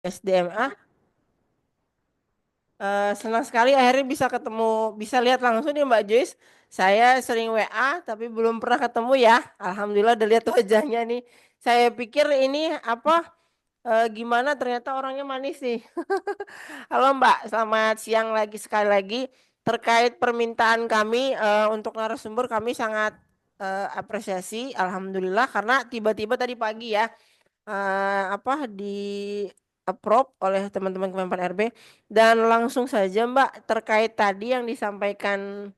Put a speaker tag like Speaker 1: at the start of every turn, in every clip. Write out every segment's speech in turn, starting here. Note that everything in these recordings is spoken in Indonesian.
Speaker 1: SDMA. Senang sekali akhirnya bisa ketemu, bisa lihat langsung nih Mbak Joyce. Saya sering WA tapi belum pernah ketemu ya. Alhamdulillah udah lihat wajahnya nih. Saya pikir ini apa gimana ternyata orangnya manis nih. Halo Mbak, selamat siang lagi sekali lagi. Terkait permintaan kami untuk narasumber kami sangat apresiasi, alhamdulillah karena tiba-tiba tadi pagi ya apa di approve oleh teman-teman Kemenpan RB dan langsung saja Mbak terkait tadi yang disampaikan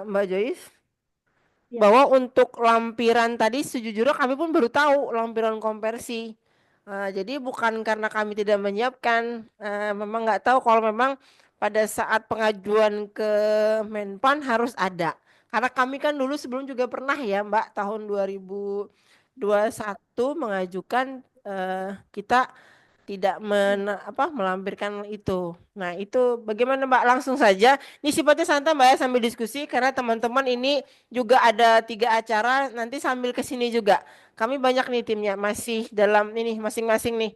Speaker 1: Mbak Joyce
Speaker 2: Ya,
Speaker 1: bahwa untuk lampiran tadi sejujurnya kami pun baru tahu lampiran konversi. Jadi bukan karena kami tidak menyiapkan, memang nggak tahu kalau memang pada saat pengajuan ke Menpan harus ada. Karena kami kan dulu sebelum juga pernah ya Mbak tahun 2021 mengajukan kita tidak melampirkan itu. Nah, itu bagaimana Mbak? Langsung saja. Ini sifatnya santai Mbak ya sambil diskusi karena teman-teman ini juga ada 3 acara nanti sambil ke sini juga. Kami banyak nih timnya masih dalam ini masing-masing nih.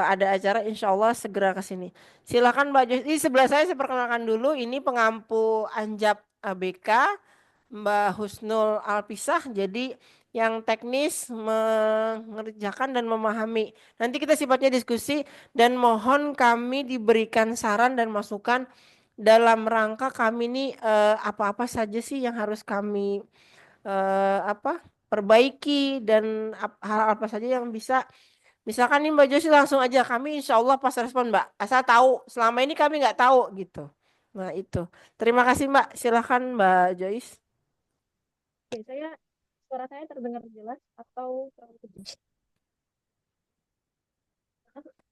Speaker 1: Ada acara insya Allah segera ke sini. Silakan Mbak Jos. Di sebelah saya perkenalkan dulu ini pengampu Anjab ABK Mbak Husnul Alpisah. Jadi yang teknis mengerjakan dan memahami. Nanti kita sifatnya diskusi dan mohon kami diberikan saran dan masukan dalam rangka kami ini apa-apa saja sih yang harus kami perbaiki dan hal apa saja yang bisa misalkan nih Mbak Joyce langsung aja kami insya Allah pas respon Mbak asal tahu selama ini kami nggak tahu gitu. Nah itu terima kasih Mbak silakan Mbak Joyce.
Speaker 2: oke, suara saya terdengar jelas atau terlalu kecil?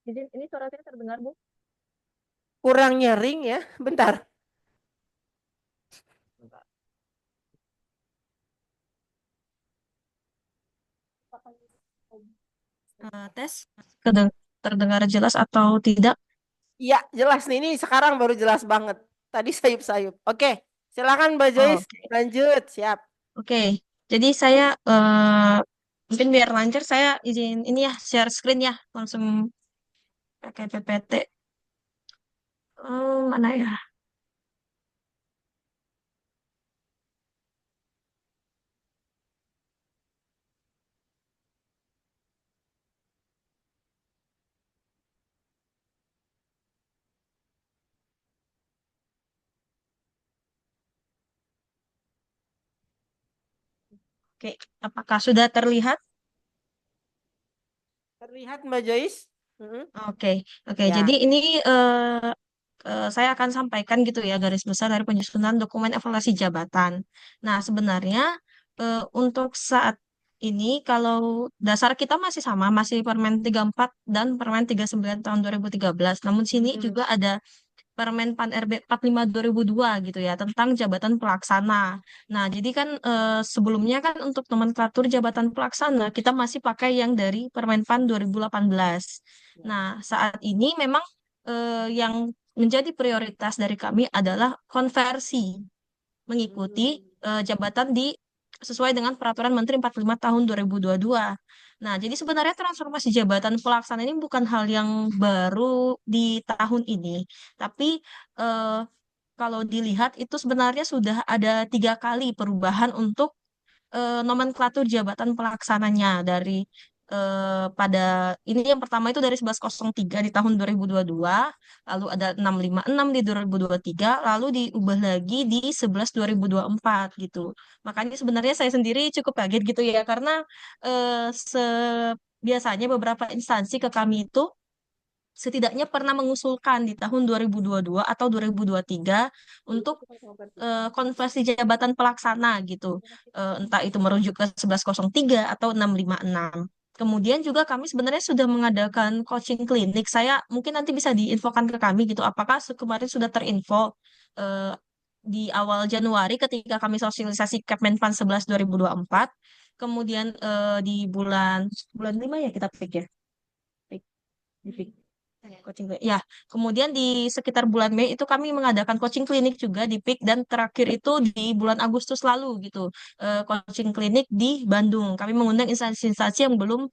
Speaker 2: Jadi ini suara saya terdengar, Bu?
Speaker 1: Kurang nyering ya bentar.
Speaker 2: Tes, terdengar jelas atau tidak?
Speaker 1: Iya jelas nih ini sekarang baru jelas banget tadi sayup-sayup. Oke silakan Mbak
Speaker 2: Oh,
Speaker 1: Joyce
Speaker 2: oke.
Speaker 1: lanjut siap.
Speaker 2: Oke. Jadi saya mungkin biar lancar saya izin ini ya share screen ya langsung pakai PPT. Mana ya? Oke, apakah sudah terlihat?
Speaker 1: Terlihat Mbak Joyce. Mm-mm.
Speaker 2: Oke, oke. Jadi
Speaker 1: Ya.
Speaker 2: ini saya akan sampaikan gitu ya garis besar dari penyusunan dokumen evaluasi jabatan. Nah, sebenarnya untuk saat ini kalau dasar kita masih sama, masih Permen 34 dan Permen 39 tahun 2013. Namun sini
Speaker 1: Mm-mm.
Speaker 2: juga ada Permen Pan RB 45 2002 gitu ya tentang jabatan pelaksana. Nah, jadi kan sebelumnya kan untuk nomenklatur jabatan pelaksana kita masih pakai yang dari Permen Pan 2018.
Speaker 1: Ya.
Speaker 2: Nah, saat ini memang yang menjadi prioritas dari kami adalah konversi mengikuti
Speaker 1: Mm.
Speaker 2: jabatan di sesuai dengan Peraturan Menteri 45 tahun 2022. Nah, jadi sebenarnya transformasi jabatan pelaksana ini bukan hal yang baru di tahun ini, tapi eh, kalau dilihat itu sebenarnya sudah ada 3 kali perubahan untuk nomenklatur jabatan pelaksananya dari pada ini yang pertama itu dari 1103 di tahun 2022, lalu ada 656 di 2023, lalu diubah lagi di 11 2024 gitu. Makanya sebenarnya saya sendiri cukup kaget gitu ya karena biasanya beberapa instansi ke kami itu setidaknya pernah mengusulkan di tahun 2022 atau 2023 untuk konversi jabatan pelaksana gitu. Entah itu merujuk ke 1103 atau 656. Kemudian juga kami sebenarnya sudah mengadakan coaching klinik. Saya mungkin nanti bisa diinfokan ke kami gitu. Apakah kemarin sudah terinfo eh, di awal Januari ketika kami sosialisasi Kepmenpan 11 2024. Kemudian di bulan bulan 5 ya kita pikir. Coaching klinik. Ya, kemudian di sekitar bulan Mei itu kami mengadakan coaching klinik juga di PIK dan terakhir itu di bulan Agustus lalu gitu. Coaching klinik di Bandung. Kami mengundang instansi-instansi yang belum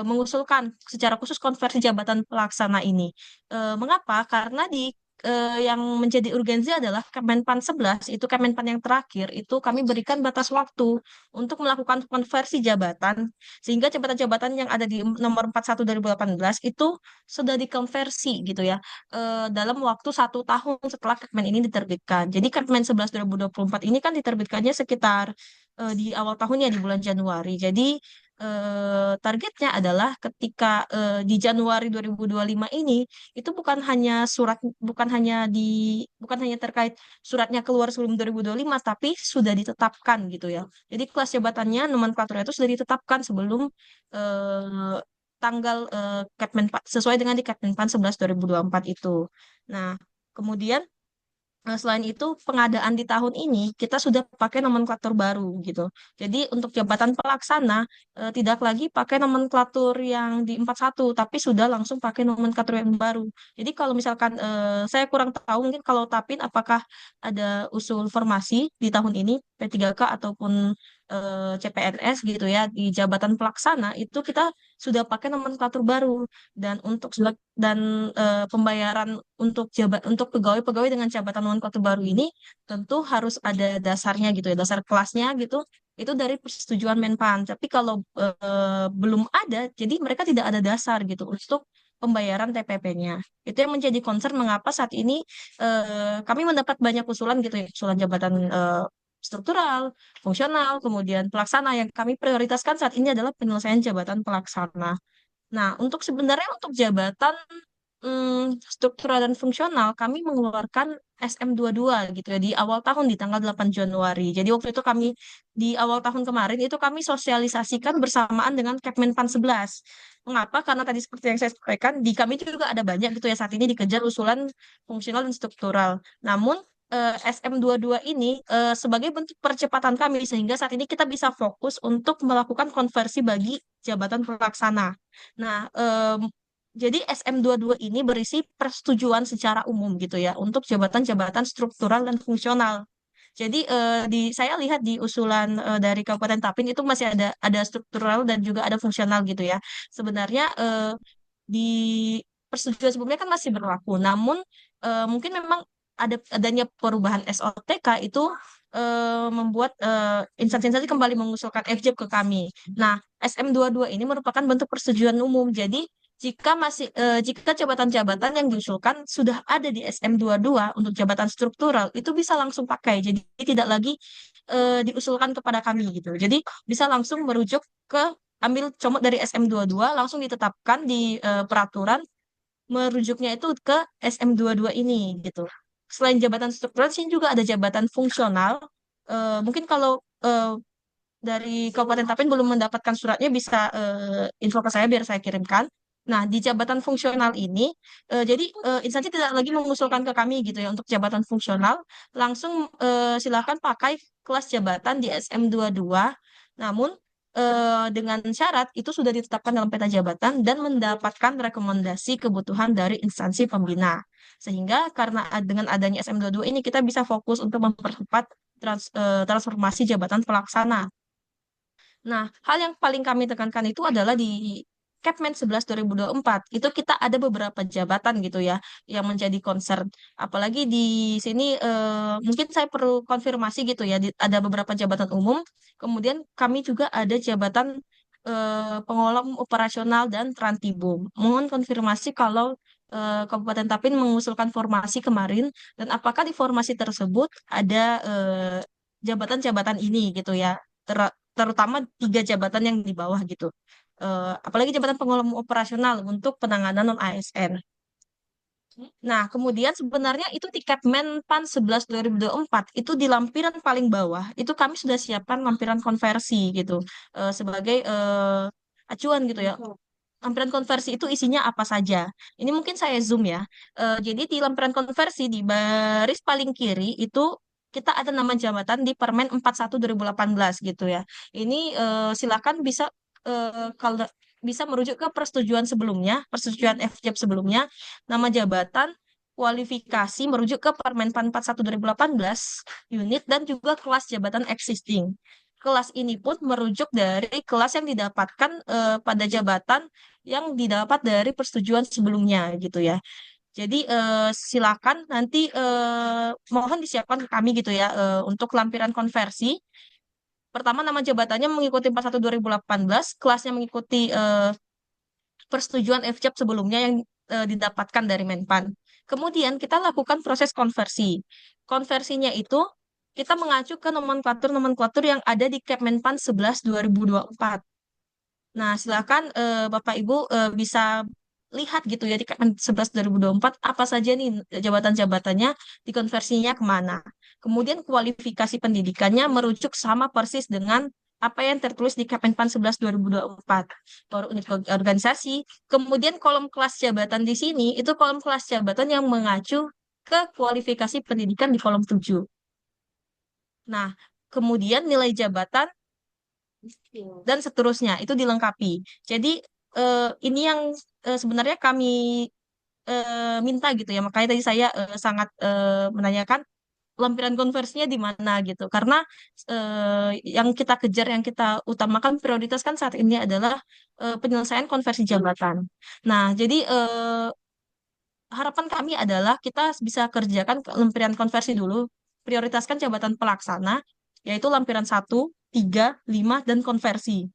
Speaker 2: mengusulkan secara khusus konversi jabatan pelaksana ini. Mengapa? Karena yang menjadi urgensi adalah Kemenpan 11 itu Kemenpan yang terakhir itu kami berikan batas waktu untuk melakukan konversi jabatan sehingga jabatan-jabatan yang ada di nomor 41 2018 itu sudah dikonversi gitu ya dalam waktu 1 tahun setelah Kepmen ini diterbitkan. Jadi Kepmen 11 2024 ini kan diterbitkannya sekitar di awal tahunnya di bulan Januari. Jadi targetnya adalah ketika di Januari 2025 ini itu bukan hanya terkait suratnya keluar sebelum 2025 tapi sudah ditetapkan gitu ya. Jadi kelas jabatannya nomenklaturnya itu sudah ditetapkan sebelum tanggal sesuai dengan di Kepmenpan 11 2024 itu. Nah, kemudian selain itu, pengadaan di tahun ini kita sudah pakai nomenklatur baru gitu. Jadi untuk jabatan pelaksana tidak lagi pakai nomenklatur yang di 41, tapi sudah langsung pakai nomenklatur yang baru. Jadi kalau misalkan saya kurang tahu mungkin kalau Tapin apakah ada usul formasi di tahun ini P3K ataupun CPNS gitu ya di jabatan pelaksana itu kita sudah pakai nomenklatur baru dan pembayaran untuk pegawai-pegawai dengan jabatan nomenklatur baru ini tentu harus ada dasarnya gitu ya, dasar kelasnya gitu. Itu dari persetujuan Menpan. Tapi kalau belum ada, jadi mereka tidak ada dasar gitu untuk pembayaran TPP-nya. Itu yang menjadi concern mengapa saat ini kami mendapat banyak usulan gitu ya, usulan jabatan struktural, fungsional, kemudian pelaksana yang kami prioritaskan saat ini adalah penyelesaian jabatan pelaksana. Nah, sebenarnya untuk jabatan struktural dan fungsional, kami mengeluarkan SM22 gitu ya di awal tahun di tanggal 8 Januari. Jadi waktu itu kami di awal tahun kemarin itu kami sosialisasikan bersamaan dengan Kepmenpan 11. Mengapa? Karena tadi seperti yang saya sampaikan, di kami juga ada banyak gitu ya saat ini dikejar usulan fungsional dan struktural. Namun SM22 ini sebagai bentuk percepatan kami sehingga saat ini kita bisa fokus untuk melakukan konversi bagi jabatan pelaksana. Nah, jadi SM22 ini berisi persetujuan secara umum gitu ya untuk jabatan-jabatan struktural dan fungsional. Jadi saya lihat di usulan dari Kabupaten Tapin itu masih ada struktural dan juga ada fungsional gitu ya. Sebenarnya di persetujuan sebelumnya kan masih berlaku, namun mungkin memang adanya perubahan SOTK itu membuat instansi-instansi kembali mengusulkan FJIP ke kami. Nah, SM22 ini merupakan bentuk persetujuan umum. Jadi jika jabatan-jabatan yang diusulkan sudah ada di SM22 untuk jabatan struktural itu bisa langsung pakai. Jadi tidak lagi diusulkan kepada kami gitu. Jadi bisa langsung merujuk ke ambil comot dari SM22 langsung ditetapkan di peraturan merujuknya itu ke SM22 ini gitu. Selain jabatan struktural sih juga ada jabatan fungsional. Mungkin kalau dari Kabupaten Tapin belum mendapatkan suratnya bisa info ke saya biar saya kirimkan. Nah, di jabatan fungsional ini, jadi instansi tidak lagi mengusulkan ke kami gitu ya untuk jabatan fungsional, langsung silakan pakai kelas jabatan di SM22, namun dengan syarat itu sudah ditetapkan dalam peta jabatan dan mendapatkan rekomendasi kebutuhan dari instansi pembina. Sehingga karena dengan adanya SM22 ini kita bisa fokus untuk mempercepat transformasi jabatan pelaksana. Nah, hal yang paling kami tekankan itu adalah di Kepmen 11 2024 itu kita ada beberapa jabatan gitu ya yang menjadi concern. Apalagi di sini mungkin saya perlu konfirmasi gitu ya ada beberapa jabatan umum, kemudian kami juga ada jabatan pengelola operasional dan Trantibum. Mohon konfirmasi kalau Kabupaten Tapin mengusulkan formasi kemarin dan apakah di formasi tersebut ada jabatan-jabatan ini gitu ya terutama 3 jabatan yang di bawah gitu. Apalagi jabatan pengelola operasional untuk penanganan non ASN. Nah, kemudian sebenarnya itu di Kepmenpan 11 2024 itu di lampiran paling bawah itu kami sudah siapkan lampiran konversi gitu sebagai acuan gitu ya. Lampiran konversi itu isinya apa saja. Ini mungkin saya zoom ya. Jadi di lampiran konversi di baris paling kiri itu kita ada nama jabatan di Permen 41 2018 gitu ya. Ini silakan bisa kalau bisa merujuk ke persetujuan sebelumnya, persetujuan FJAB sebelumnya, nama jabatan, kualifikasi merujuk ke Permenpan 41 2018 unit dan juga kelas jabatan existing. Kelas ini pun merujuk dari kelas yang didapatkan pada jabatan yang didapat dari persetujuan sebelumnya gitu ya. Jadi silakan nanti mohon disiapkan ke kami gitu ya untuk lampiran konversi. Pertama nama jabatannya mengikuti 41 2018, kelasnya mengikuti persetujuan FJAB sebelumnya yang didapatkan dari Menpan. Kemudian kita lakukan proses konversi. Konversinya itu kita mengacu ke nomenklatur-nomenklatur yang ada di Kepmenpan 11 2024. Nah, silakan Bapak Ibu bisa lihat gitu ya di Kepmen 11 2024 apa saja nih jabatan-jabatannya dikonversinya kemana. Kemudian kualifikasi pendidikannya merujuk sama persis dengan apa yang tertulis di Kemenpan 11 2024. Baru unit organisasi. Kemudian kolom kelas jabatan di sini itu kolom kelas jabatan yang mengacu ke kualifikasi pendidikan di kolom 7. Nah, kemudian nilai jabatan dan seterusnya itu dilengkapi. Jadi ini yang sebenarnya kami minta gitu ya. Makanya tadi saya sangat menanyakan lampiran konversinya di mana gitu. Karena yang kita kejar, yang kita utamakan prioritas kan saat ini adalah penyelesaian konversi jabatan. Nah, jadi harapan kami adalah kita bisa kerjakan lampiran konversi dulu, prioritaskan jabatan pelaksana, yaitu lampiran 1, 3, 5, dan konversi.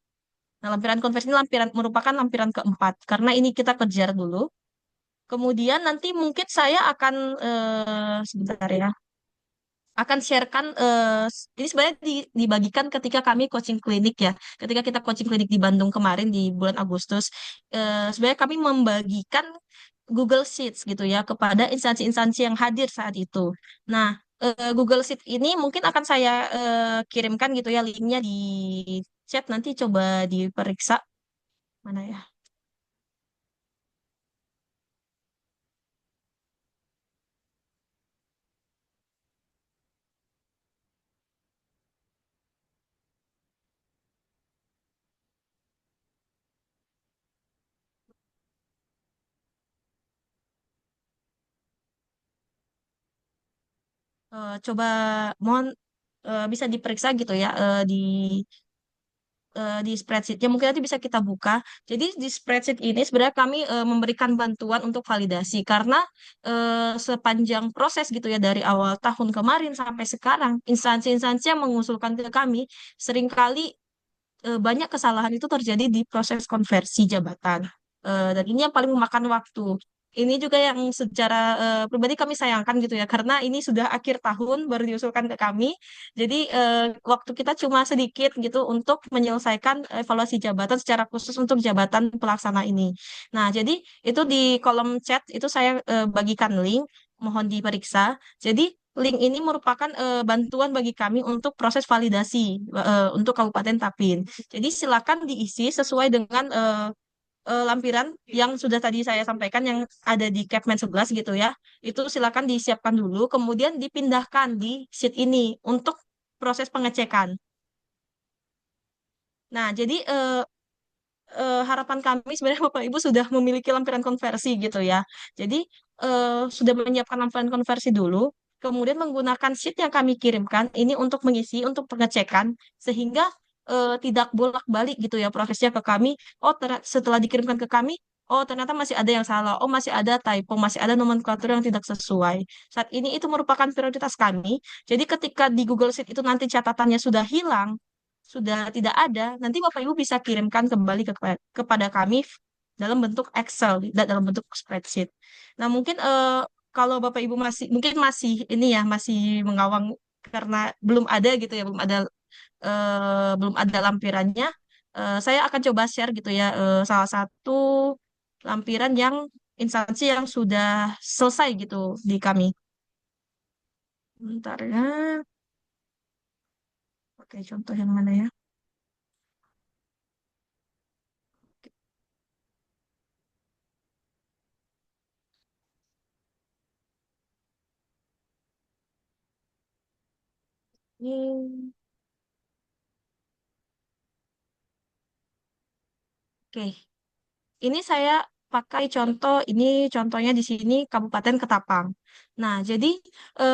Speaker 2: Nah, lampiran konversi ini merupakan lampiran keempat, karena ini kita kejar dulu. Kemudian nanti mungkin saya akan, sebentar ya, akan sharekan, ini sebenarnya dibagikan ketika kami coaching klinik ya. Ketika kita coaching klinik di Bandung kemarin di bulan Agustus, sebenarnya kami membagikan Google Sheets gitu ya kepada instansi-instansi yang hadir saat itu. Nah, Google Sheet ini mungkin akan saya kirimkan gitu ya linknya di chat, nanti coba diperiksa mana ya. Coba mohon bisa diperiksa gitu ya di spreadsheetnya mungkin nanti bisa kita buka. Jadi di spreadsheet ini sebenarnya kami memberikan bantuan untuk validasi karena sepanjang proses gitu ya dari awal tahun kemarin sampai sekarang instansi-instansi yang mengusulkan ke kami seringkali banyak kesalahan itu terjadi di proses konversi jabatan. Dan ini yang paling memakan waktu. Ini juga yang secara pribadi kami sayangkan gitu ya, karena ini sudah akhir tahun baru diusulkan ke kami. Jadi waktu kita cuma sedikit gitu untuk menyelesaikan evaluasi jabatan secara khusus untuk jabatan pelaksana ini. Nah, jadi itu di kolom chat itu saya bagikan link, mohon diperiksa. Jadi link ini merupakan bantuan bagi kami untuk proses validasi untuk Kabupaten Tapin. Jadi silakan diisi sesuai dengan lampiran yang sudah tadi saya sampaikan yang ada di Capman 11 gitu ya. Itu silakan disiapkan dulu, kemudian dipindahkan di sheet ini untuk proses pengecekan. Nah, jadi harapan kami sebenarnya Bapak Ibu sudah memiliki lampiran konversi gitu ya. Jadi sudah menyiapkan lampiran konversi dulu, kemudian menggunakan sheet yang kami kirimkan ini untuk mengisi, untuk pengecekan, sehingga tidak bolak-balik gitu ya prosesnya ke kami. Oh, setelah dikirimkan ke kami, oh ternyata masih ada yang salah, oh masih ada typo, masih ada nomenklatur yang tidak sesuai. Saat ini itu merupakan prioritas kami. Jadi ketika di Google Sheet itu nanti catatannya sudah hilang, sudah tidak ada, nanti Bapak Ibu bisa kirimkan kembali kepada kami dalam bentuk Excel, dalam bentuk spreadsheet. Nah, mungkin kalau Bapak Ibu masih ini ya, masih mengawang karena belum ada gitu ya, belum ada lampirannya. Saya akan coba share gitu ya salah satu lampiran yang instansi yang sudah selesai gitu di kami. Bentar ya. Oke, contoh yang mana ya? Ini, oke. ini saya pakai contoh, ini contohnya di sini Kabupaten Ketapang. Nah, jadi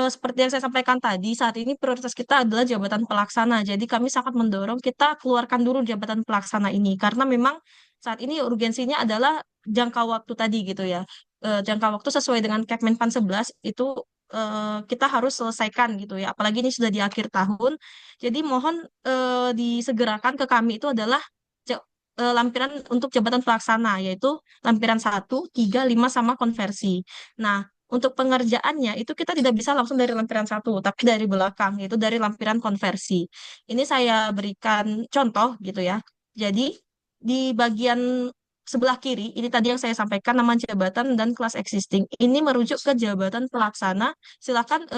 Speaker 2: seperti yang saya sampaikan tadi, saat ini prioritas kita adalah jabatan pelaksana. Jadi kami sangat mendorong kita keluarkan dulu jabatan pelaksana ini, karena memang saat ini urgensinya adalah jangka waktu tadi gitu ya. Jangka waktu sesuai dengan Kepmenpan 11 itu kita harus selesaikan gitu ya. Apalagi ini sudah di akhir tahun. Jadi mohon disegerakan ke kami itu adalah lampiran untuk jabatan pelaksana, yaitu lampiran 1, 3, 5 sama konversi. Nah, untuk pengerjaannya itu kita tidak bisa langsung dari lampiran 1, tapi dari belakang, yaitu dari lampiran konversi. Ini saya berikan contoh gitu ya. Jadi, di bagian sebelah kiri, ini tadi yang saya sampaikan nama jabatan dan kelas existing. Ini merujuk ke jabatan pelaksana. Silakan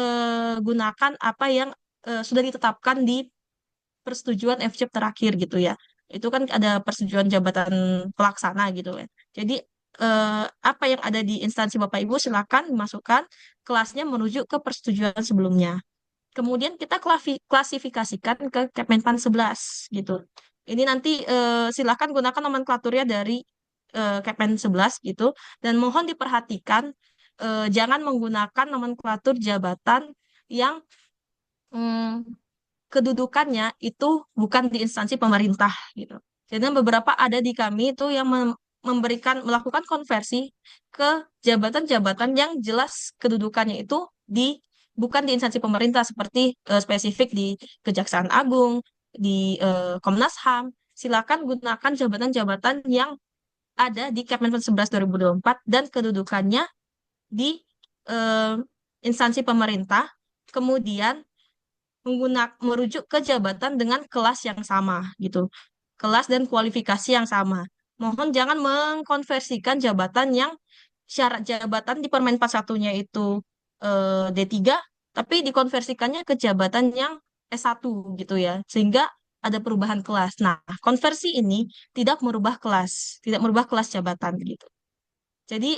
Speaker 2: gunakan apa yang sudah ditetapkan di persetujuan FJP terakhir gitu ya. Itu kan ada persetujuan jabatan pelaksana gitu ya. Jadi apa yang ada di instansi Bapak Ibu silakan masukkan kelasnya menuju ke persetujuan sebelumnya. Kemudian kita klasifikasikan ke Kemenpan 11 gitu. Ini nanti silakan gunakan nomenklaturnya dari Kemen 11 gitu, dan mohon diperhatikan jangan menggunakan nomenklatur jabatan yang mm, kedudukannya itu bukan di instansi pemerintah gitu. Jadi beberapa ada di kami itu yang melakukan konversi ke jabatan-jabatan yang jelas kedudukannya itu bukan di instansi pemerintah seperti spesifik di Kejaksaan Agung, di Komnas HAM. Silakan gunakan jabatan-jabatan yang ada di Kepmenpan 11 2024 dan kedudukannya di eh, instansi pemerintah. Kemudian merujuk ke jabatan dengan kelas yang sama gitu. Kelas dan kualifikasi yang sama. Mohon jangan mengkonversikan jabatan yang syarat jabatan di Permen 41-nya itu D3, tapi dikonversikannya ke jabatan yang S1 gitu ya. Sehingga ada perubahan kelas. Nah, konversi ini tidak merubah kelas jabatan gitu. Jadi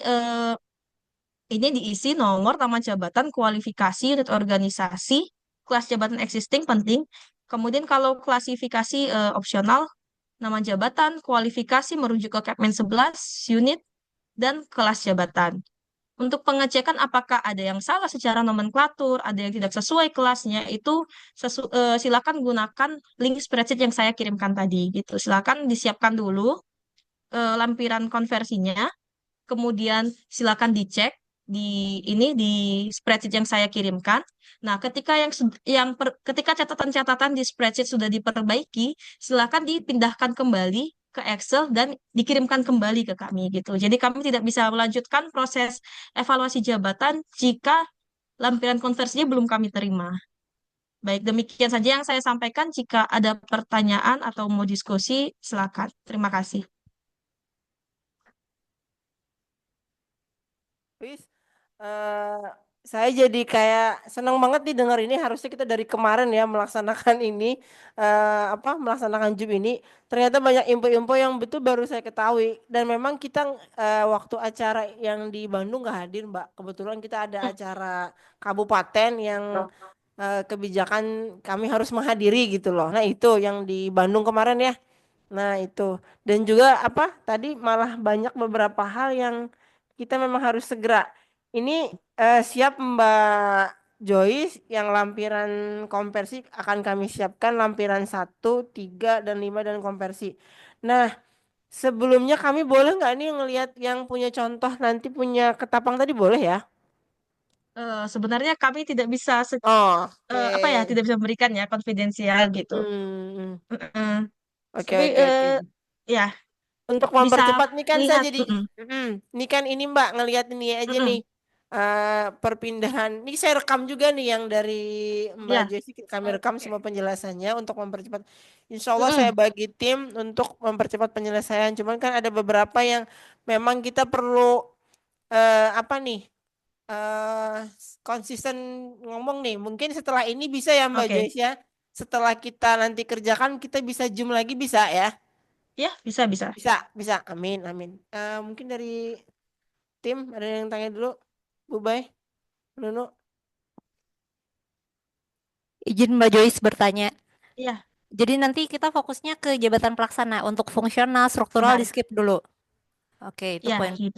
Speaker 2: ini diisi nomor, nama jabatan, kualifikasi, unit organisasi, kelas jabatan existing penting. Kemudian kalau klasifikasi opsional, nama jabatan, kualifikasi merujuk ke Kepmen 11, unit, dan kelas jabatan. Untuk pengecekan apakah ada yang salah secara nomenklatur, ada yang tidak sesuai kelasnya, itu silakan gunakan link spreadsheet yang saya kirimkan tadi. Gitu. Silakan disiapkan dulu lampiran konversinya. Kemudian silakan dicek di spreadsheet yang saya kirimkan. Nah, ketika ketika catatan-catatan di spreadsheet sudah diperbaiki, silakan dipindahkan kembali ke Excel dan dikirimkan kembali ke kami gitu. Jadi kami tidak bisa melanjutkan proses evaluasi jabatan jika lampiran konversinya belum kami terima. Baik, demikian saja yang saya sampaikan. Jika ada pertanyaan atau mau diskusi, silakan. Terima kasih.
Speaker 1: Wis, eh, saya jadi kayak senang banget nih dengar ini. Harusnya kita dari kemarin ya melaksanakan ini, melaksanakan job ini. Ternyata banyak info-info yang betul baru saya ketahui. Dan memang kita waktu acara yang di Bandung nggak hadir, Mbak. Kebetulan kita ada acara kabupaten yang kebijakan kami harus menghadiri gitu loh. Nah itu yang di Bandung kemarin ya. Nah, itu. Dan juga apa? Tadi malah banyak beberapa hal yang kita memang harus segera. Ini siap Mbak Joyce yang lampiran konversi akan kami siapkan lampiran 1, 3, dan 5 dan konversi. Nah, sebelumnya kami boleh nggak nih ngelihat yang punya contoh nanti punya ketapang tadi boleh ya?
Speaker 2: Sebenarnya kami tidak bisa
Speaker 1: Oh,
Speaker 2: apa ya,
Speaker 1: oke.
Speaker 2: tidak bisa memberikan ya konfidensial gitu.
Speaker 1: Hmm,
Speaker 2: Mm-mm.
Speaker 1: oke
Speaker 2: Tapi
Speaker 1: oke oke.
Speaker 2: ya
Speaker 1: Untuk
Speaker 2: bisa
Speaker 1: mempercepat nih kan saya
Speaker 2: lihat.
Speaker 1: jadi, ini kan ini Mbak ngelihat ini aja nih
Speaker 2: Mm-mm.
Speaker 1: perpindahan. Ini saya rekam juga nih yang dari Mbak
Speaker 2: Ya,
Speaker 1: Jessi kami rekam
Speaker 2: oke.
Speaker 1: semua penjelasannya untuk mempercepat. Insya Allah saya
Speaker 2: Mm-mm.
Speaker 1: bagi tim untuk mempercepat penyelesaian. Cuman kan ada beberapa yang memang kita perlu apa nih eh konsisten ngomong nih. Mungkin setelah ini bisa ya Mbak
Speaker 2: Oke,
Speaker 1: Joyce ya. Setelah kita nanti kerjakan kita bisa zoom lagi bisa ya.
Speaker 2: ya bisa bisa.
Speaker 1: Bisa, bisa. Amin, amin. Mungkin dari tim ada yang tanya dulu, Bu Bay, Nunu.
Speaker 3: Izin Mbak Joyce bertanya.
Speaker 2: Iya,
Speaker 3: Jadi nanti kita fokusnya ke jabatan pelaksana untuk fungsional, struktural di
Speaker 2: benar.
Speaker 3: skip dulu. Oke, itu
Speaker 2: Ya,
Speaker 3: poin.
Speaker 2: gitu.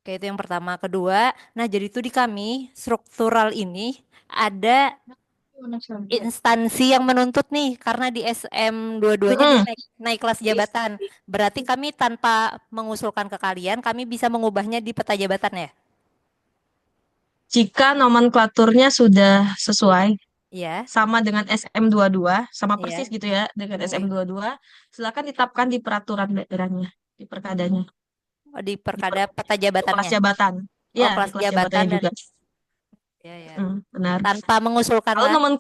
Speaker 3: Oke, itu yang pertama. Kedua, nah jadi itu di kami struktural ini ada instansi yang menuntut nih karena di SM dua-duanya dia
Speaker 2: Mm-mm.
Speaker 3: naik kelas jabatan. Berarti kami tanpa mengusulkan ke kalian, kami bisa mengubahnya di peta jabatan ya?
Speaker 2: Jika nomenklaturnya sudah sesuai
Speaker 3: Iya,
Speaker 2: sama dengan SM22, sama persis
Speaker 3: iya.
Speaker 2: gitu ya dengan
Speaker 3: Oke.
Speaker 2: SM22, silakan tetapkan di peraturan daerahnya, di perkadanya,
Speaker 3: Oh, di
Speaker 2: di
Speaker 3: perkada peta jabatannya.
Speaker 2: kelas jabatan.
Speaker 3: Oh,
Speaker 2: Ya, di
Speaker 3: kelas
Speaker 2: kelas
Speaker 3: jabatan
Speaker 2: jabatannya
Speaker 3: dan
Speaker 2: juga.
Speaker 3: ya ya.
Speaker 2: Benar.
Speaker 3: Tanpa mengusulkan
Speaker 2: Kalau
Speaker 3: lah.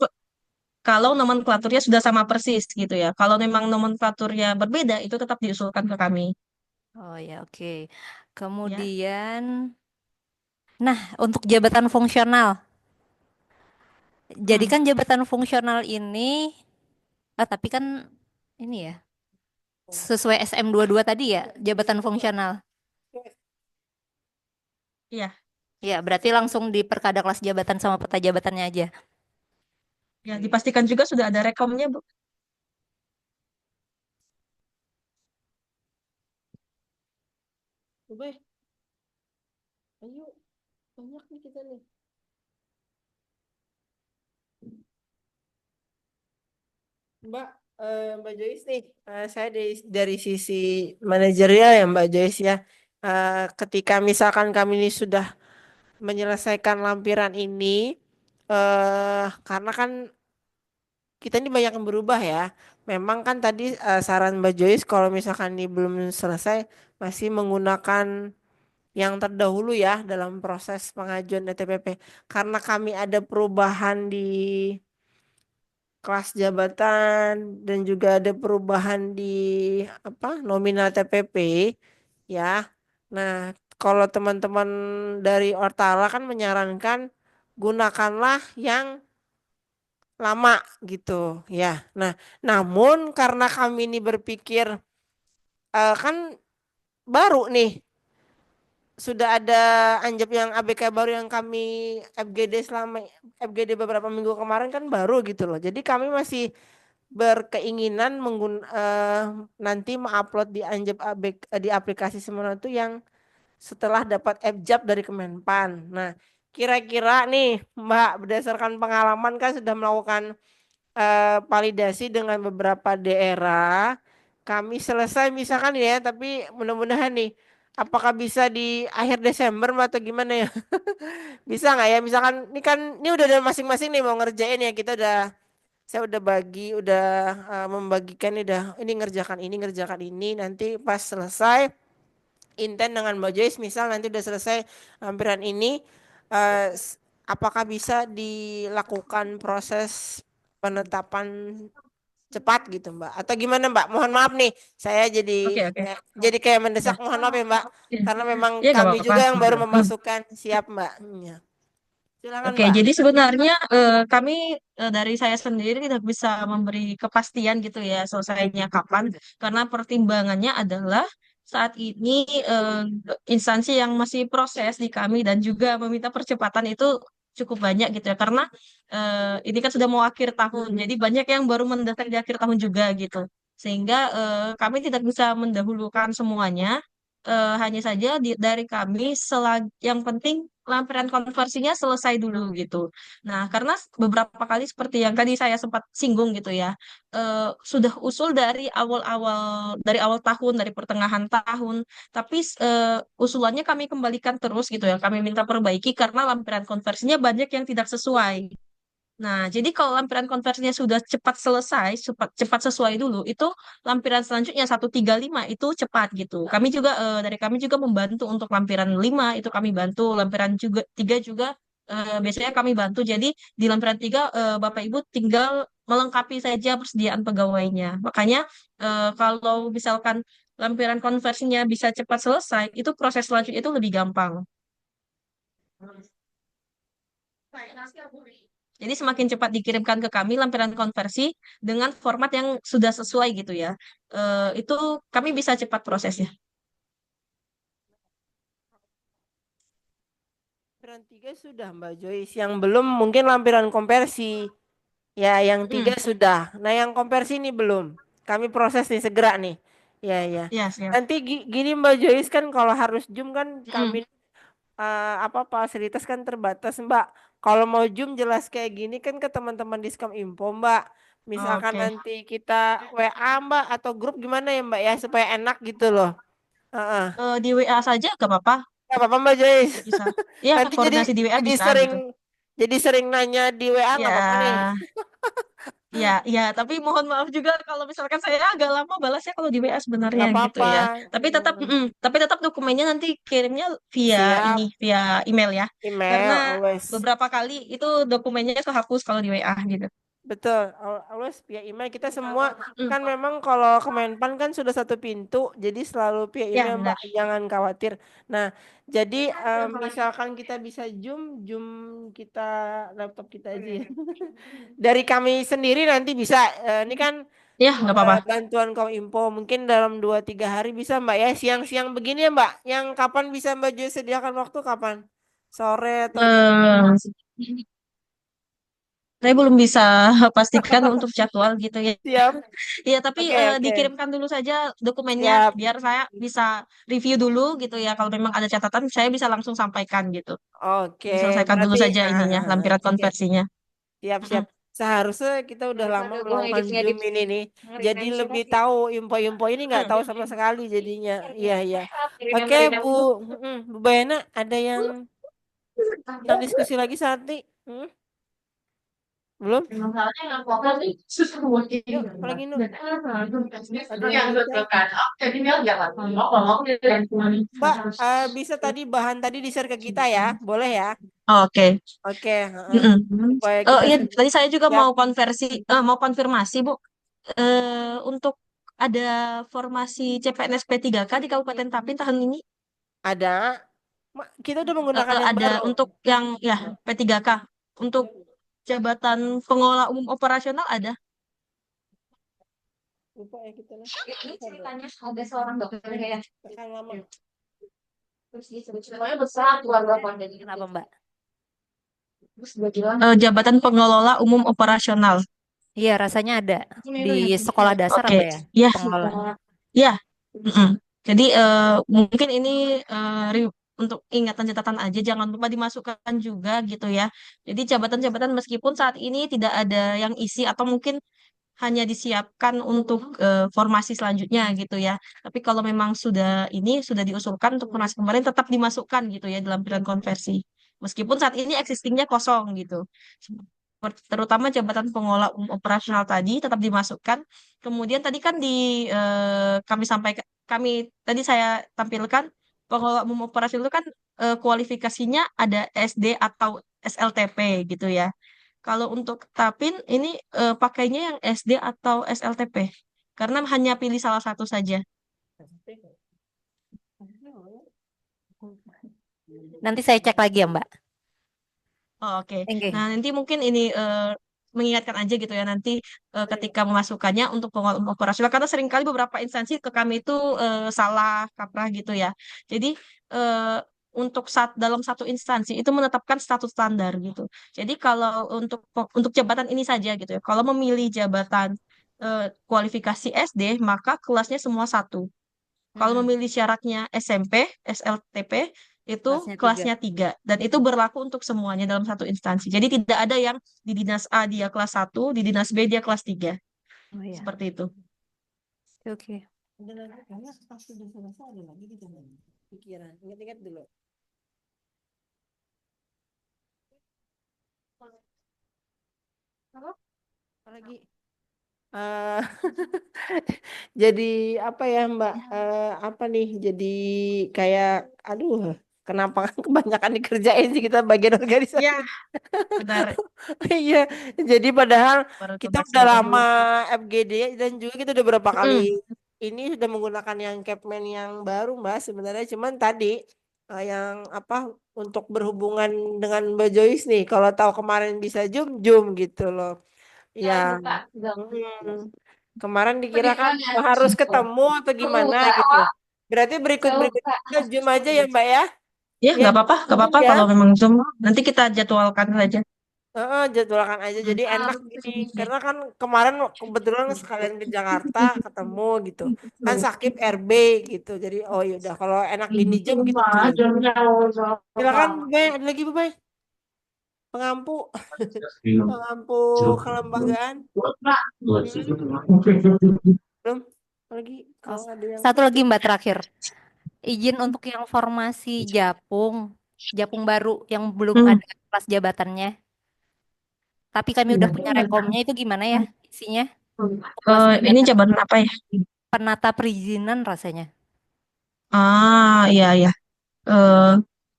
Speaker 2: kalau nomenklaturnya sudah sama persis gitu ya. Kalau memang nomenklaturnya berbeda, itu tetap diusulkan ke kami.
Speaker 3: Oh ya, oke.
Speaker 2: Ya.
Speaker 3: Kemudian, nah untuk jabatan fungsional. Jadi
Speaker 2: Hmm.
Speaker 3: kan jabatan fungsional ini, tapi kan ini ya, sesuai SM22 tadi ya, jabatan fungsional.
Speaker 2: Iya.
Speaker 3: Ya, berarti langsung di perkada kelas jabatan sama peta jabatannya aja.
Speaker 2: Ya,
Speaker 3: Oke.
Speaker 2: dipastikan juga sudah ada rekomnya, Bu.
Speaker 1: Ubay, ayo, banyak nih kita nih. Mbak, Mbak Joyce nih, saya dari sisi manajerial ya Mbak Joyce ya. Ketika misalkan kami ini sudah menyelesaikan lampiran ini, karena kan kita ini banyak yang berubah ya. Memang kan tadi saran Mbak Joyce kalau misalkan ini belum selesai, masih menggunakan yang terdahulu ya dalam proses pengajuan ETPP. Karena kami ada perubahan di kelas jabatan dan juga ada perubahan di apa nominal TPP ya. Nah, kalau teman-teman dari Ortala kan menyarankan gunakanlah yang lama gitu ya. Nah, namun karena kami ini berpikir kan baru nih sudah ada anjab yang ABK baru yang kami FGD selama FGD beberapa minggu kemarin kan baru gitu loh. Jadi kami masih berkeinginan nanti mengupload di Anjab di aplikasi Semono itu yang setelah dapat FJAB dari Kemenpan. Nah, kira-kira nih Mbak berdasarkan pengalaman kan sudah melakukan validasi dengan beberapa daerah. Kami selesai misalkan ya, tapi mudah-mudahan nih apakah bisa di akhir Desember Mbak, atau gimana ya? Bisa nggak ya? Misalkan ini kan ini udah ada masing-masing nih mau ngerjain ya, kita udah saya udah udah membagikan nih, udah ini ngerjakan ini nanti pas selesai intent dengan Mbak Joyce misal nanti udah selesai lampiran ini apakah bisa dilakukan proses penetapan cepat gitu Mbak atau gimana Mbak, mohon maaf nih saya
Speaker 2: Oke, oke.
Speaker 1: kayak mendesak,
Speaker 2: Ya.
Speaker 1: mohon maaf ya Mbak
Speaker 2: Ya,
Speaker 1: karena memang
Speaker 2: ya nggak
Speaker 1: kami
Speaker 2: apa-apa.
Speaker 1: juga yang baru memasukkan. Siap Mbak ya. Silakan
Speaker 2: Oke,
Speaker 1: Mbak.
Speaker 2: jadi sebenarnya kami dari saya sendiri tidak bisa memberi kepastian gitu ya selesainya kapan, karena pertimbangannya adalah saat ini eh, instansi yang masih proses di kami dan juga meminta percepatan itu cukup banyak gitu ya, karena ini kan sudah mau akhir tahun, jadi banyak yang baru mendaftar di akhir tahun juga gitu, sehingga kami tidak bisa mendahulukan semuanya. Hanya saja dari kami yang penting lampiran konversinya selesai dulu gitu. Nah, karena beberapa kali seperti yang tadi saya sempat singgung gitu ya, sudah usul dari awal tahun, dari pertengahan tahun, tapi usulannya kami kembalikan terus gitu ya, kami minta perbaiki karena lampiran konversinya banyak yang tidak sesuai. Nah, jadi kalau lampiran konversinya sudah cepat selesai, cepat sesuai dulu, itu lampiran selanjutnya 135 itu cepat gitu. Dari kami juga membantu untuk lampiran 5 itu kami bantu, lampiran juga 3 juga biasanya kami bantu. Jadi di lampiran 3 Bapak Ibu tinggal melengkapi saja persediaan pegawainya. Makanya kalau misalkan lampiran konversinya bisa cepat selesai, itu proses selanjutnya itu lebih gampang. Jadi semakin cepat dikirimkan ke kami lampiran konversi dengan format yang sudah sesuai gitu ya. Itu kami bisa cepat prosesnya.
Speaker 1: Lampiran 3 sudah Mbak Joyce, yang belum mungkin lampiran konversi. Ya, yang 3
Speaker 2: Hmm.
Speaker 1: sudah. Nah, yang konversi ini belum. Kami proses nih segera nih. Ya, ya.
Speaker 2: Ya, siap.
Speaker 1: Nanti gini Mbak Joyce, kan kalau harus Zoom kan kami
Speaker 2: Mm-mm.
Speaker 1: apa fasilitas kan terbatas Mbak. Kalau mau Zoom jelas kayak gini kan ke teman-teman Diskam Info Mbak. Misalkan
Speaker 2: Oke.
Speaker 1: nanti kita WA Mbak atau grup gimana ya Mbak ya supaya enak gitu loh. Heeh.
Speaker 2: Di WA saja gak apa-apa,
Speaker 1: Gak apa-apa Mbak Joyce.
Speaker 2: bisa. Ya,
Speaker 1: Nanti
Speaker 2: koordinasi di WA
Speaker 1: jadi
Speaker 2: bisa
Speaker 1: sering
Speaker 2: gitu.
Speaker 1: nanya di WA nggak apa-apa nih.
Speaker 2: Ya, ya, ya, tapi mohon maaf juga kalau misalkan saya agak lama balasnya kalau di WA sebenarnya
Speaker 1: Nggak
Speaker 2: gitu
Speaker 1: apa-apa.
Speaker 2: ya. Tapi tetap,
Speaker 1: Hmm.
Speaker 2: tapi tetap dokumennya nanti kirimnya via ini,
Speaker 1: Siap.
Speaker 2: via email ya. Karena
Speaker 1: Email always.
Speaker 2: beberapa kali itu dokumennya kehapus kalau di WA gitu.
Speaker 1: Betul, always via email kita semua
Speaker 2: Mm.
Speaker 1: kan memang kalau Kemenpan kan sudah satu pintu, jadi selalu via
Speaker 2: Ya,
Speaker 1: email Mbak,
Speaker 2: benar.
Speaker 1: jangan khawatir. Nah, jadi misalkan kita bisa Zoom, Zoom kita laptop kita aja ya. Dari kami sendiri nanti bisa, ini kan
Speaker 2: Ya, nggak apa-apa.
Speaker 1: bantuan Kominfo mungkin dalam 2-3 hari bisa Mbak ya, siang-siang begini ya Mbak. Yang kapan bisa Mbak Joy sediakan waktu kapan? Sore atau jam?
Speaker 2: Eh, saya belum bisa pastikan untuk jadwal gitu ya.
Speaker 1: Siap.
Speaker 2: Iya, tapi
Speaker 1: Oke, oke.
Speaker 2: dikirimkan dulu saja dokumennya
Speaker 1: Siap.
Speaker 2: biar saya bisa review dulu gitu ya. Kalau memang ada catatan, saya bisa langsung sampaikan gitu.
Speaker 1: Oke,
Speaker 2: Jadi selesaikan dulu
Speaker 1: berarti
Speaker 2: saja ininya, lampiran
Speaker 1: oke,
Speaker 2: konversinya.
Speaker 1: siap-siap.
Speaker 2: Mm-mm.
Speaker 1: Seharusnya kita udah lama melakukan Zoom ini nih, jadi lebih tahu info-info ini nggak tahu sama sekali jadinya. Iya, iya. Oke, Bu Bayana, ada yang diskusi lagi saat ini? Hmm? Belum? Yuk, apalagi Nu? Ada yang mau bicara? Mbak, bisa tadi bahan tadi di-share ke kita ya, boleh ya?
Speaker 2: Oke.
Speaker 1: Oke, heeh.
Speaker 2: Mm-mm.
Speaker 1: Supaya
Speaker 2: Oh
Speaker 1: kita
Speaker 2: iya, tadi saya juga
Speaker 1: siap.
Speaker 2: mau mau konfirmasi Bu. Untuk ada formasi CPNS P3K di Kabupaten Tapin tahun ini.
Speaker 1: Ada, kita udah menggunakan yang
Speaker 2: Ada
Speaker 1: baru.
Speaker 2: untuk yang ya P3K untuk jabatan pengelola umum operasional ada.
Speaker 1: Lupa ya kita lah.
Speaker 2: Ini
Speaker 1: Ada.
Speaker 2: ceritanya ada seorang dokter kayak
Speaker 1: Rekan lama.
Speaker 2: terus disebut namanya besar keluarga
Speaker 3: Kenapa Mbak?
Speaker 2: terus dia bilang jabatan pengelola umum operasional.
Speaker 3: Iya, rasanya ada di sekolah dasar
Speaker 2: Oke,
Speaker 3: apa ya?
Speaker 2: ya,
Speaker 3: Pengelola.
Speaker 2: ya. Mm-mm. Jadi mungkin ini untuk ingatan catatan aja, jangan lupa dimasukkan juga gitu ya. Jadi jabatan-jabatan meskipun saat ini tidak ada yang isi atau mungkin hanya disiapkan untuk formasi selanjutnya gitu ya. Tapi kalau memang sudah diusulkan untuk formasi kemarin tetap dimasukkan gitu ya dalam pilihan konversi. Meskipun saat ini existingnya kosong gitu. Terutama jabatan pengelola umum operasional tadi tetap dimasukkan. Kemudian tadi kan kami tadi saya tampilkan pengelola umum operasional itu kan kualifikasinya ada SD atau SLTP gitu ya. Kalau untuk Tapin ini pakainya yang SD atau SLTP karena hanya pilih salah satu saja.
Speaker 3: Nanti saya cek lagi ya Mbak.
Speaker 2: Oh, oke.
Speaker 3: Oke.
Speaker 2: Nah, nanti mungkin ini mengingatkan aja gitu ya nanti ketika memasukkannya untuk pengelola operasional karena seringkali beberapa instansi ke kami itu salah kaprah gitu ya. Jadi untuk dalam satu instansi itu menetapkan status standar gitu. Jadi kalau untuk jabatan ini saja gitu ya. Kalau memilih jabatan kualifikasi SD maka kelasnya semua satu. Kalau
Speaker 3: Mm-mm.
Speaker 2: memilih syaratnya SMP, SLTP, itu
Speaker 3: Kelasnya 3.
Speaker 2: kelasnya 3. Dan itu berlaku untuk semuanya dalam satu instansi. Jadi tidak ada yang di dinas A dia kelas 1, di dinas B dia kelas 3.
Speaker 3: Oh iya.
Speaker 2: Seperti itu.
Speaker 3: Oke.
Speaker 1: Ada lagi karena pas sudah selesai ada lagi kita pikiran. Ingat-ingat dulu. Apalagi eh jadi apa ya Mbak? Apa nih? Jadi kayak aduh, kenapa kebanyakan dikerjain sih kita bagian organisasi.
Speaker 2: Ya, benar.
Speaker 1: Iya, jadi padahal
Speaker 2: Baru
Speaker 1: kita
Speaker 2: tuntas
Speaker 1: udah
Speaker 2: gitu.
Speaker 1: lama FGD dan juga kita udah berapa kali
Speaker 2: Mm.
Speaker 1: ini sudah menggunakan yang Capman yang baru Mbak sebenarnya cuman tadi yang apa untuk berhubungan dengan Mbak Joyce nih kalau tahu kemarin bisa Zoom Zoom gitu loh. Ya, kemarin dikira kan harus ketemu atau gimana gitu. Berarti berikut-berikut kita Zoom aja ya Mbak ya?
Speaker 2: Ya,
Speaker 1: Ya,
Speaker 2: nggak apa-apa
Speaker 1: Zoom ya.
Speaker 2: kalau memang Zoom. Nanti kita jadwalkan saja.
Speaker 1: Jadwalkan aja
Speaker 2: Hmm.
Speaker 1: jadi enak gini karena kan kemarin kebetulan sekalian ke Jakarta ketemu gitu kan Sakib RB gitu jadi oh yaudah kalau enak gini jam gitu aja silakan Bebe ada lagi Bebe pengampu pengampu kelembagaan belum lagi
Speaker 3: Oh,
Speaker 1: kalau ada yang
Speaker 3: satu lagi Mbak terakhir. Izin untuk yang formasi Japung, Japung baru yang belum
Speaker 2: Hmm.
Speaker 3: ada kelas jabatannya. Tapi kami udah punya rekomnya itu gimana ya isinya? Untuk kelas
Speaker 2: Ini
Speaker 3: jabatan
Speaker 2: jabatan apa ya?
Speaker 3: penata perizinan rasanya.
Speaker 2: Iya, iya. Eh,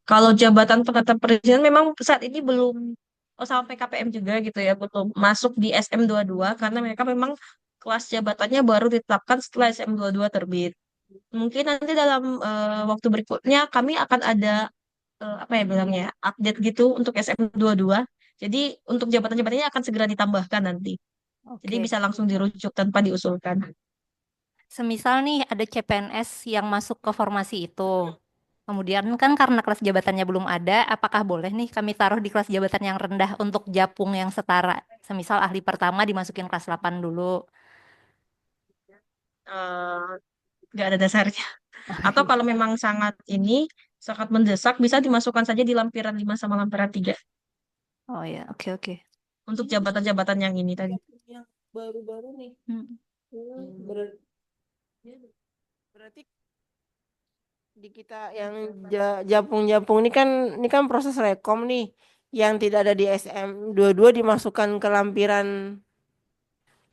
Speaker 2: Kalau jabatan penata perizinan memang saat ini belum, oh sama PKPM juga gitu ya, belum masuk di SM22 karena mereka memang kelas jabatannya baru ditetapkan setelah SM22 terbit. Mungkin nanti dalam waktu berikutnya kami akan ada apa ya bilangnya, update gitu untuk SM22. Jadi untuk jabatan-jabatannya akan segera ditambahkan nanti. Jadi
Speaker 3: Oke.
Speaker 2: bisa langsung dirujuk tanpa diusulkan.
Speaker 3: Semisal nih ada CPNS yang masuk ke formasi itu. Kemudian kan karena kelas jabatannya belum ada, apakah boleh nih kami taruh di kelas jabatan yang rendah untuk Japung yang setara? Semisal ahli pertama dimasukin kelas 8 dulu.
Speaker 2: Eh, nggak ada dasarnya. Atau kalau memang sangat ini, sangat mendesak, bisa dimasukkan saja di lampiran 5 sama lampiran 3
Speaker 3: Oh ya, oke oke.
Speaker 2: untuk jabatan-jabatan yang ini tadi.
Speaker 1: yang baru-baru nih
Speaker 3: Hmm.
Speaker 1: ber- berarti di kita yang Japung-Japung ini kan proses rekom nih yang tidak ada di SM22 dimasukkan ke lampiran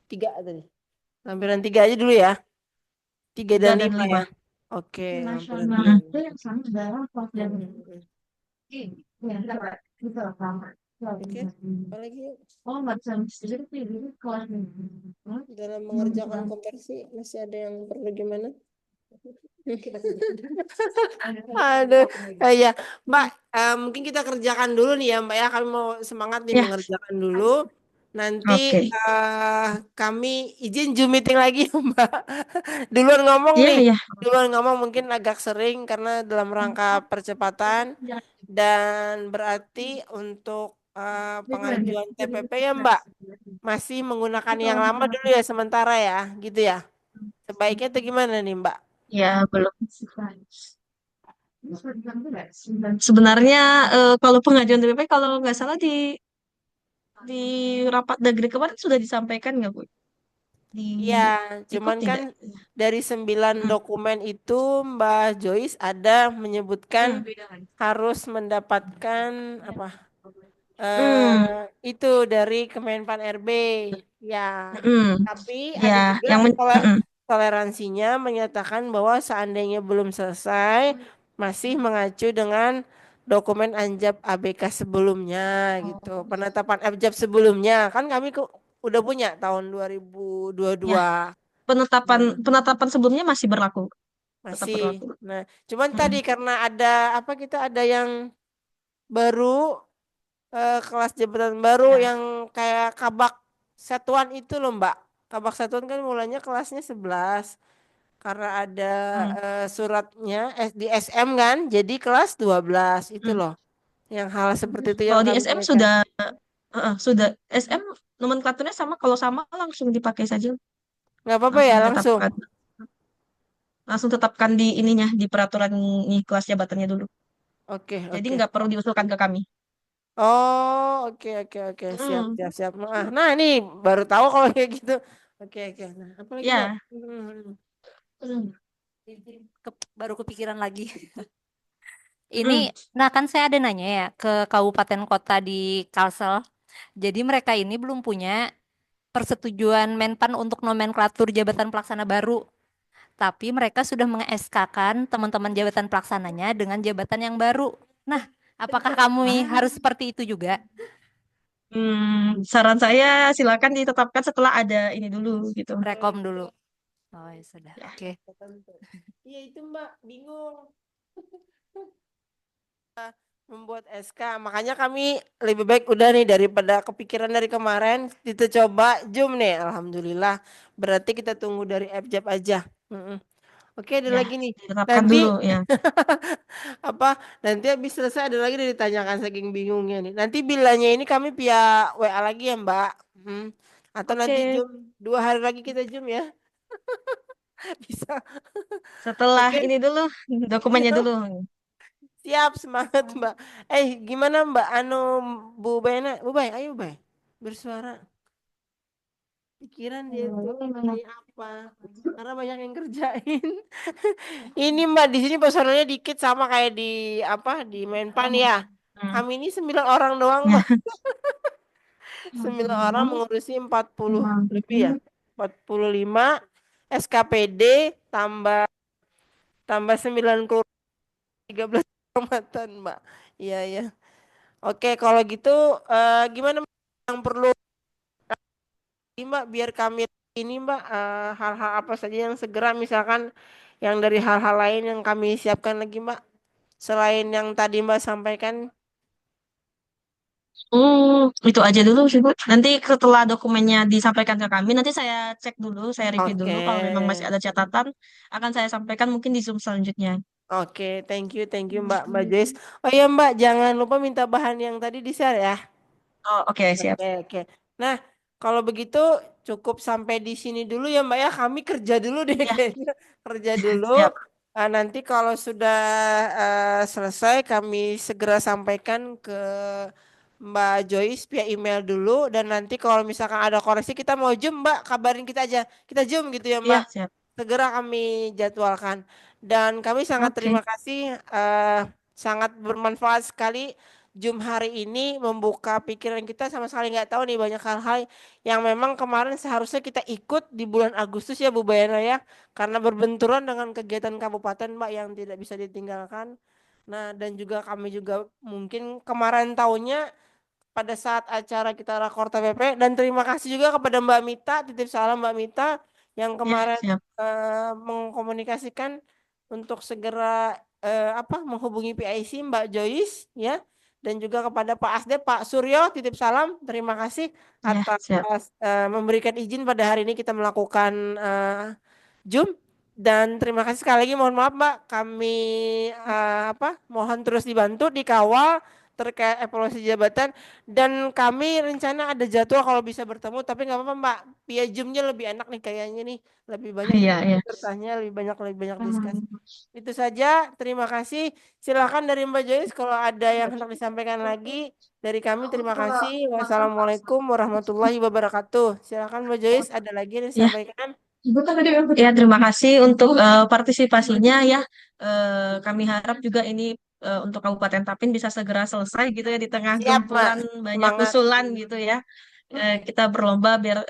Speaker 1: 3 tadi. Lampiran 3 aja dulu ya. 3
Speaker 2: Tiga
Speaker 1: dan
Speaker 2: dan
Speaker 1: 5
Speaker 2: lima.
Speaker 1: ya. Oke, lampiran 3
Speaker 2: Mm-mm.
Speaker 1: dan 5. Oke, apalagi yuk? Dalam mengerjakan konversi masih ada yang perlu gimana? Aduh, ya Mbak, mungkin kita kerjakan dulu nih ya Mbak ya. Kami mau semangat nih
Speaker 2: Ya,
Speaker 1: mengerjakan dulu. Nanti
Speaker 2: oke.
Speaker 1: kami izin Zoom meeting lagi ya Mbak. Duluan ngomong
Speaker 2: Iya,
Speaker 1: nih.
Speaker 2: ya.
Speaker 1: Duluan ngomong mungkin agak sering karena dalam rangka percepatan dan berarti untuk pengajuan TPP ya Mbak masih menggunakan yang lama dulu ya sementara ya, gitu ya. Sebaiknya itu gimana nih Mbak?
Speaker 2: Ya, belum. Sebenarnya kalau pengajuan DPP kalau nggak salah di rapat Dagri kemarin sudah disampaikan nggak Bu?
Speaker 1: Iya,
Speaker 2: Ikut
Speaker 1: cuman kan
Speaker 2: tidak?
Speaker 1: dari 9
Speaker 2: Hmm.
Speaker 1: dokumen itu Mbak Joyce ada menyebutkan
Speaker 2: Hmm.
Speaker 1: harus mendapatkan apa?
Speaker 2: Hmm.
Speaker 1: Itu dari Kemenpan RB. Ya,
Speaker 2: Hmm.
Speaker 1: tapi ada
Speaker 2: Ya,
Speaker 1: juga
Speaker 2: hmm.
Speaker 1: toleransinya menyatakan bahwa seandainya belum selesai masih mengacu dengan dokumen Anjab ABK sebelumnya gitu. Penetapan Abjab sebelumnya kan kami udah punya tahun
Speaker 2: Ya,
Speaker 1: 2022.
Speaker 2: penetapan
Speaker 1: Hmm,
Speaker 2: penetapan sebelumnya masih berlaku, tetap
Speaker 1: masih.
Speaker 2: berlaku.
Speaker 1: Nah, cuman tadi
Speaker 2: Hmm.
Speaker 1: karena ada apa kita ada yang baru kelas jabatan baru yang kayak kabak satuan itu loh Mbak. Kabak satuan kan mulanya kelasnya 11 karena ada
Speaker 2: Hmm.
Speaker 1: suratnya di SM kan jadi kelas 12 itu
Speaker 2: Hmm.
Speaker 1: loh. Yang hal seperti itu yang
Speaker 2: Kalau di
Speaker 1: kami
Speaker 2: SM
Speaker 1: tanyakan.
Speaker 2: sudah SM nomenklaturnya sama, kalau sama langsung dipakai saja,
Speaker 1: Nggak apa-apa ya
Speaker 2: langsung
Speaker 1: langsung.
Speaker 2: ditetapkan, langsung tetapkan di ininya di peraturan ini kelas jabatannya dulu.
Speaker 1: Oke,
Speaker 2: Jadi
Speaker 1: oke.
Speaker 2: nggak perlu diusulkan ke kami.
Speaker 1: Oh, oke oke oke. Siap
Speaker 2: Hmm.
Speaker 1: siap siap. Nah, ini baru tahu kalau kayak gitu. Oke oke. Nah, apa lagi, Mbak?
Speaker 2: Ya.
Speaker 1: Hmm.
Speaker 2: Hmm.
Speaker 3: Baru kepikiran lagi. Ini,
Speaker 2: Hmm.
Speaker 3: nah kan saya ada nanya ya ke kabupaten kota di Kalsel. Jadi mereka ini belum punya persetujuan Menpan untuk nomenklatur jabatan pelaksana baru. Tapi mereka sudah meng-SK-kan teman-teman jabatan pelaksananya dengan jabatan yang baru. Nah, apakah kami harus seperti itu juga?
Speaker 2: Saran saya silakan ditetapkan setelah ada ini dulu gitu.
Speaker 3: Rekom dulu. Oh, ya sudah.
Speaker 2: Ya.
Speaker 3: Oke.
Speaker 1: Iya itu Mbak, bingung membuat SK. Makanya kami lebih baik udah nih daripada kepikiran dari kemarin, kita coba Zoom nih. Alhamdulillah. Berarti kita tunggu dari Abjab aja. Mm-mm. Oke, ada
Speaker 2: Ya,
Speaker 1: lagi nih.
Speaker 2: ditetapkan
Speaker 1: Nanti
Speaker 2: dulu ya.
Speaker 1: apa? Nanti habis selesai ada lagi dari ditanyakan saking bingungnya nih. Nanti bilanya ini kami via WA lagi ya, Mbak. Hmm. Atau nanti
Speaker 2: Oke,
Speaker 1: Zoom 2 hari lagi kita Zoom ya. Bisa.
Speaker 2: setelah
Speaker 1: Oke,
Speaker 2: ini dulu, dokumennya
Speaker 1: siap,
Speaker 2: dulu.
Speaker 1: siap semangat, Mbak. Gimana Mbak? Bu Bena, Bu Bay, ayo Bay. Bersuara. Pikiran dia tuh kayak apa? Karena banyak yang kerjain. Ini Mbak di sini personelnya dikit sama kayak di apa di Menpan ya.
Speaker 2: Hmm.
Speaker 1: Kami ini 9 orang doang
Speaker 2: Ya.
Speaker 1: Mbak. 9 orang mengurusi 40 lebih ya. 45 SKPD tambah tambah 13 kecamatan Mbak. Iya ya. Oke kalau gitu gimana Mbak? Yang perlu ini, Mbak biar kami ini Mbak hal-hal apa saja yang segera misalkan yang dari hal-hal lain yang kami siapkan lagi Mbak selain yang tadi Mbak sampaikan.
Speaker 2: Itu aja dulu sih, Bu. Nanti setelah dokumennya disampaikan ke kami, nanti saya cek dulu, saya review
Speaker 1: Oke.
Speaker 2: dulu. Kalau memang masih ada catatan, akan saya sampaikan mungkin di Zoom selanjutnya.
Speaker 1: Oke, thank you Mbak Joyce. Oh iya Mbak, jangan lupa minta bahan yang tadi di share ya.
Speaker 2: Oh, oke, siap.
Speaker 1: Oke. Nah, kalau begitu cukup sampai di sini dulu ya Mbak ya. Kami kerja dulu deh
Speaker 2: Ya,
Speaker 1: kayaknya. Kerja dulu.
Speaker 2: siap.
Speaker 1: Nanti kalau sudah selesai kami segera sampaikan ke Mbak Joyce via email dulu. Dan nanti kalau misalkan ada koreksi kita mau Zoom Mbak, kabarin kita aja. Kita Zoom gitu ya Mbak.
Speaker 2: Iya, siap.
Speaker 1: Segera kami jadwalkan. Dan kami sangat
Speaker 2: Oke.
Speaker 1: terima kasih, sangat bermanfaat sekali Zoom hari ini membuka pikiran kita sama sekali nggak tahu nih banyak hal-hal yang memang kemarin seharusnya kita ikut di bulan Agustus ya Bu Bayana ya karena berbenturan dengan kegiatan kabupaten Mbak yang tidak bisa ditinggalkan. Nah dan juga kami juga mungkin kemarin tahunnya pada saat acara kita rakor TPP dan terima kasih juga kepada Mbak Mita, titip salam Mbak Mita yang
Speaker 2: Ya,
Speaker 1: kemarin
Speaker 2: siap.
Speaker 1: mengkomunikasikan untuk segera menghubungi PIC Mbak Joyce ya dan juga kepada Pak Asde Pak Suryo titip salam terima kasih
Speaker 2: Ya, siap.
Speaker 1: atas memberikan izin pada hari ini kita melakukan Zoom dan terima kasih sekali lagi mohon maaf Mbak kami mohon terus dibantu dikawal terkait evaluasi jabatan dan kami rencana ada jadwal kalau bisa bertemu tapi nggak apa-apa Mbak via Zoom-nya lebih enak nih kayaknya nih lebih banyak
Speaker 2: Iya, iya.
Speaker 1: bertanya lebih banyak diskusi itu saja terima kasih silakan dari Mbak Joyce kalau ada yang hendak disampaikan lagi dari kami terima kasih wassalamualaikum warahmatullahi wabarakatuh silakan Mbak Joyce ada lagi yang
Speaker 2: Ya,
Speaker 1: disampaikan.
Speaker 2: ya, terima kasih untuk partisipasinya ya. Kami harap juga ini untuk Kabupaten Tapin bisa segera selesai gitu ya di tengah
Speaker 1: Siap, Mbak.
Speaker 2: gempuran banyak
Speaker 1: Semangat.
Speaker 2: usulan gitu ya. Kita berlomba biar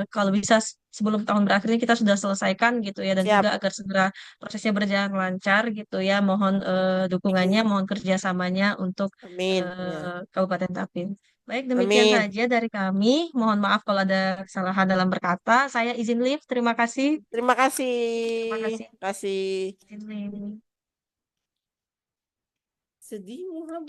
Speaker 2: kalau bisa sebelum tahun berakhir ini kita sudah selesaikan gitu ya dan juga
Speaker 1: Siap.
Speaker 2: agar segera prosesnya berjalan lancar gitu ya. Mohon dukungannya,
Speaker 1: Amin.
Speaker 2: mohon kerjasamanya untuk
Speaker 1: Amin. Ya.
Speaker 2: Kabupaten Tapin. Baik, demikian
Speaker 1: Amin.
Speaker 2: saja dari kami. Mohon maaf kalau ada kesalahan dalam berkata. Saya izin live. Terima kasih.
Speaker 1: Terima kasih.
Speaker 2: Terima kasih.
Speaker 1: Terima kasih.
Speaker 2: Izin live.
Speaker 1: Sedih, Muha,